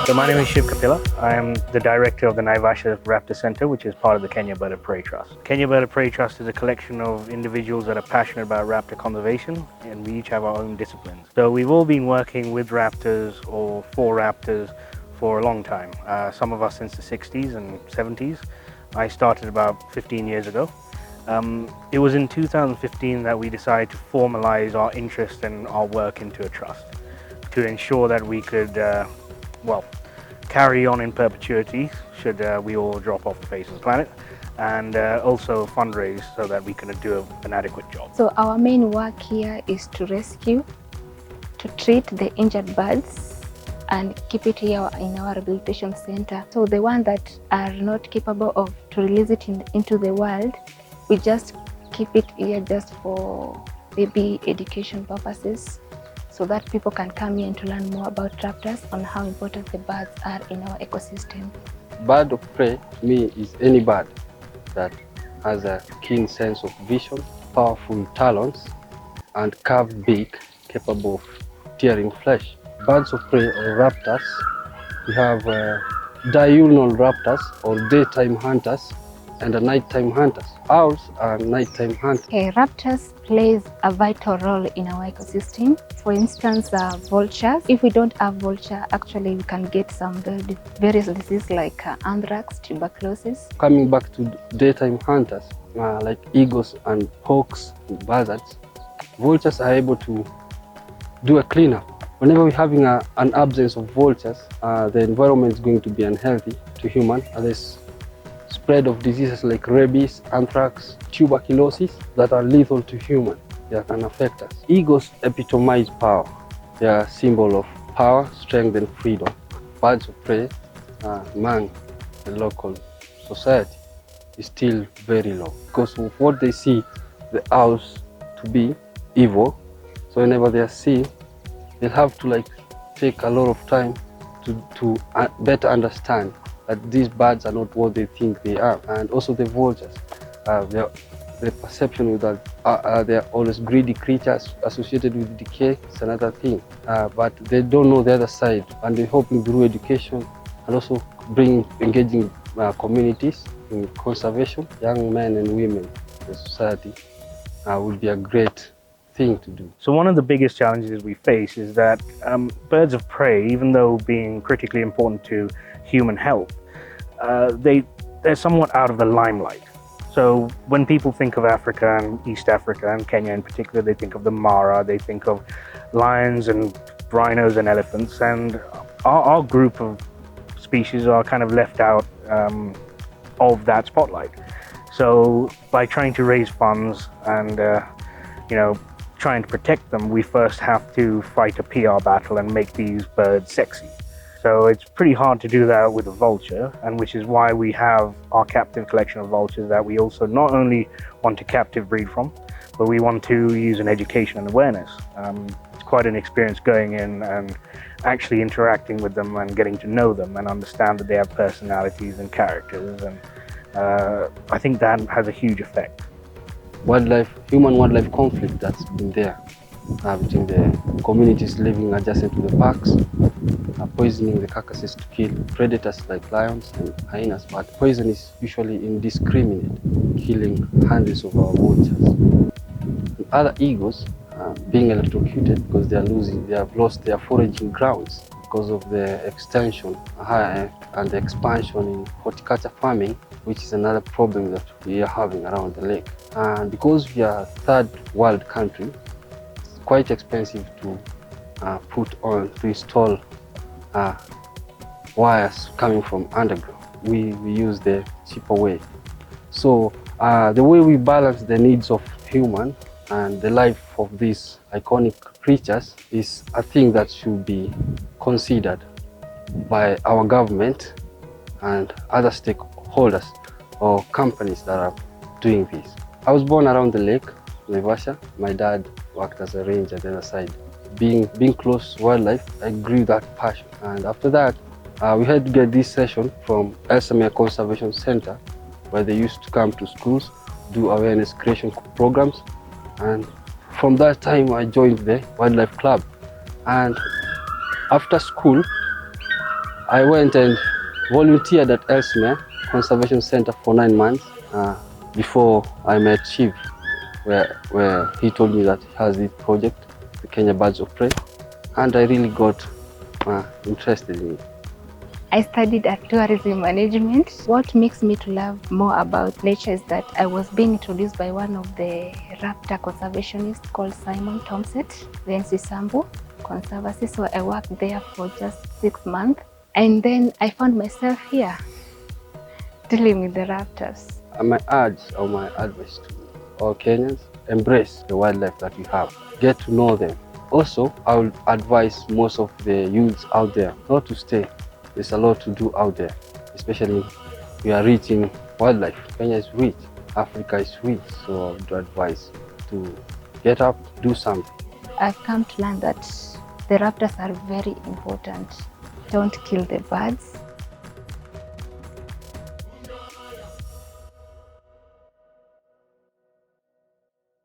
So my name is Shiv Kapila. I am the director of the Naivasha Raptor Center, which is part of the Kenya Bird of Prey Trust. Kenya Bird of Prey Trust is a collection of individuals that are passionate about raptor conservation, and we each have our own disciplines. So we've all been working with raptors or for raptors for a long time. Some of us since the 60s and 70s. I started about 15 years ago. It was in 2015 that we decided to formalize our interest and our work into a trust to ensure that we could, carry on in perpetuity should we all drop off the face of the planet, and also fundraise so that we can do an adequate job. So our main work here is to rescue, to treat the injured birds and keep it here in our rehabilitation center. So the ones that are not capable of to release it into the world, we just keep it here just for maybe education purposes, so that people can come here and to learn more about raptors and how important the birds are in our ecosystem. Bird of prey to me is any bird that has a keen sense of vision, powerful talons, and curved beak capable of tearing flesh. Birds of prey or raptors, we have diurnal raptors or daytime hunters and a nighttime hunters. Owls are nighttime hunters. Raptors plays a vital role in our ecosystem. For instance, vultures. If we don't have vulture, actually we can get some various diseases like anthrax, tuberculosis. Coming back to daytime hunters, like eagles and hawks and buzzards, vultures are able to do a cleanup. Whenever we're having an absence of vultures, the environment is going to be unhealthy to humans. There's spread of diseases like rabies, anthrax, tuberculosis that are lethal to humans. They can affect us. Eagles epitomize power. They are a symbol of power, strength, and freedom. Birds of prey among the local society is still very low because of what they see the owls to be evil. So whenever they are seen, they'll have to take a lot of time to better understand that these birds are not what they think they are. And also the vultures, the perception with that they are always greedy creatures associated with decay is another thing. But they don't know the other side, and they're hoping through education and also engaging communities in conservation, young men and women in the society would be a great thing to do. So one of the biggest challenges we face is that birds of prey, even though being critically important to human health, they're somewhat out of the limelight. So when people think of Africa and East Africa and Kenya in particular, they think of the Mara, they think of lions and rhinos and elephants, and our group of species are kind of left out of that spotlight. So by trying to raise funds and trying to protect them, we first have to fight a PR battle and make these birds sexy. So it's pretty hard to do that with a vulture, and which is why we have our captive collection of vultures that we also not only want to captive breed from, but we want to use in education and awareness. It's quite an experience going in and actually interacting with them and getting to know them and understand that they have personalities and characters, and I think that has a huge effect. Human-wildlife conflict that's been there between the communities living adjacent to the parks, poisoning the carcasses to kill predators like lions and hyenas, but poison is usually indiscriminate, killing hundreds of our vultures. And other eagles being electrocuted because they have lost their foraging grounds because of the extension and the expansion in horticulture farming, which is another problem that we are having around the lake. And because we are a third world country, it's quite expensive to install wires coming from underground. We use the cheaper way. So the way we balance the needs of human and the life of these iconic creatures is a thing that should be considered by our government and other stakeholders or companies that are doing this. I was born around the lake, Naivasha. My dad worked as a ranger on the other side. Being close to wildlife, I grew that passion. And after that, we had to get this session from Elsmere Conservation Center, where they used to come to schools, do awareness creation programs. And from that time, I joined the wildlife club. And after school, I went and volunteered at Elsmere Conservation Center for 9 months before I met Shiv, where he told me that he has this project, the Kenya Birds of Prey, and I really got interested in it. I studied at tourism management. What makes me to love more about nature is that I was being introduced by one of the raptor conservationists called Simon Tomset, the Sambu Conservancy. So I worked there for just 6 months. And then I found myself here, dealing with the raptors. My urge or my advice to all Kenyans, embrace the wildlife that we have. Get to know them. Also, I would advise most of the youths out there not to stay. There's a lot to do out there, especially we are rich in wildlife. Kenya is rich, Africa is rich, so I would advise to get up, do something. I've come to learn that the raptors are very important. Don't kill the birds.